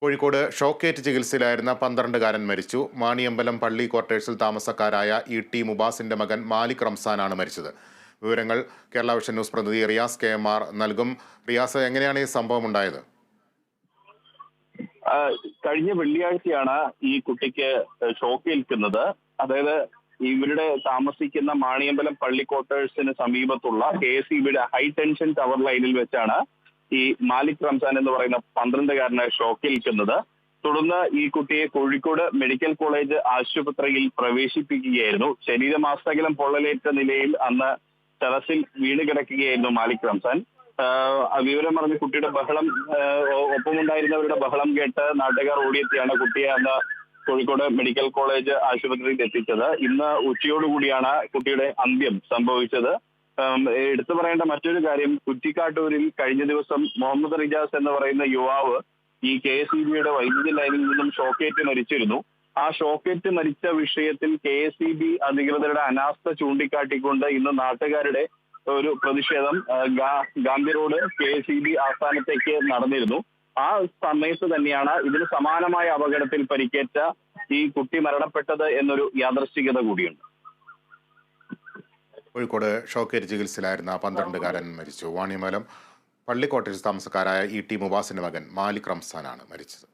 കോഴിക്കോട് ഷോക്കേറ്റ് ചികിത്സയിലായിരുന്ന 12-കാരൻ മരിച്ചു. മാണിയമ്പലം പള്ളി ക്വാർട്ടേഴ്സിൽ താമസക്കാരായ ടി മുബാസിന്റെ മകൻ മാലിക് റംസാനാണ് മരിച്ചത്. വിവരങ്ങൾ കേരള വിഷൻ ന്യൂസ് പ്രതിനിധി റിയാസ് KMR നൽകും. റിയാസ്, എങ്ങനെയാണ് ഈ സംഭവം ഉണ്ടായത്? കഴിഞ്ഞ വെള്ളിയാഴ്ചയാണ് ഈ കുട്ടിക്ക് ഷോക്കേൽക്കുന്നത്. അതായത് ഇവരുടെ താമസിക്കുന്ന മാണിയമ്പലം പള്ളി ക്വാർട്ടേഴ്സിന് സമീപത്തുള്ള KSEBയുടെ ഹൈ ടെൻഷൻ ടവർ ലൈനിൽ വെച്ചാണ് ഈ മാലിക് റംസാൻ എന്ന് പറയുന്ന 12-കാരനെ ഷോക്കേൽക്കുന്നത്. തുടർന്ന് ഈ കുട്ടിയെ കോഴിക്കോട് മെഡിക്കൽ കോളേജ് ആശുപത്രിയിൽ പ്രവേശിപ്പിക്കുകയായിരുന്നു. ശരീരമാസകലം പൊള്ളലേറ്റ നിലയിൽ അന്ന് ടെറസിൽ വീണ് കിടക്കുകയായിരുന്നു മാലിക് റംസാൻ. വിവരം പറഞ്ഞ് കുട്ടിയുടെ ബഹളം, ഒപ്പമുണ്ടായിരുന്നവരുടെ ബഹളം കേട്ട് നാട്ടുകാർ ഓടിയെത്തിയാണ് കുട്ടിയെ അന്ന് കോഴിക്കോട് മെഡിക്കൽ കോളേജ് ആശുപത്രിയിൽ എത്തിച്ചത്. ഇന്ന് ഉച്ചയോടുകൂടിയാണ് കുട്ടിയുടെ അന്ത്യം സംഭവിച്ചത്. എടുത്തു പറയേണ്ട മറ്റൊരു കാര്യം, കുറ്റിക്കാട്ടൂരിൽ കഴിഞ്ഞ ദിവസം മുഹമ്മദ് റിജാസ് എന്ന് പറയുന്ന യുവാവ് ഈ KSEBയുടെ വൈദ്യുതി ലൈനിൽ നിന്നും ഷോക്കേറ്റ് മരിച്ചിരുന്നു. ആ ഷോക്കേറ്റ് മരിച്ച വിഷയത്തിൽ KSEB അധികൃതരുടെ അനാസ്ഥ ചൂണ്ടിക്കാട്ടിക്കൊണ്ട് ഇന്ന് നാട്ടുകാരുടെ ഒരു പ്രതിഷേധം ഗാന്ധി റോഡ് KSEB ആസ്ഥാനത്തേക്ക് നടന്നിരുന്നു. ആ സമയത്ത് തന്നെയാണ് ഇതിന് സമാനമായ അപകടത്തിൽ പരിക്കേറ്റ ഈ കുട്ടി മരണപ്പെട്ടത് എന്നൊരു യാദൃശ്ചികത കൂടിയുണ്ട്. കോഴിക്കോട് ഷോക്കേറ്റ് ചികിത്സയിലായിരുന്ന 12-കാരൻ മരിച്ചു. വാണിയമ്പലം പള്ളി ക്വാർട്ടേഴ്സ് താമസക്കാരായ ടി മുബാസിന്റെ മകൻ മാലിക് റംസാനാണ് മരിച്ചത്.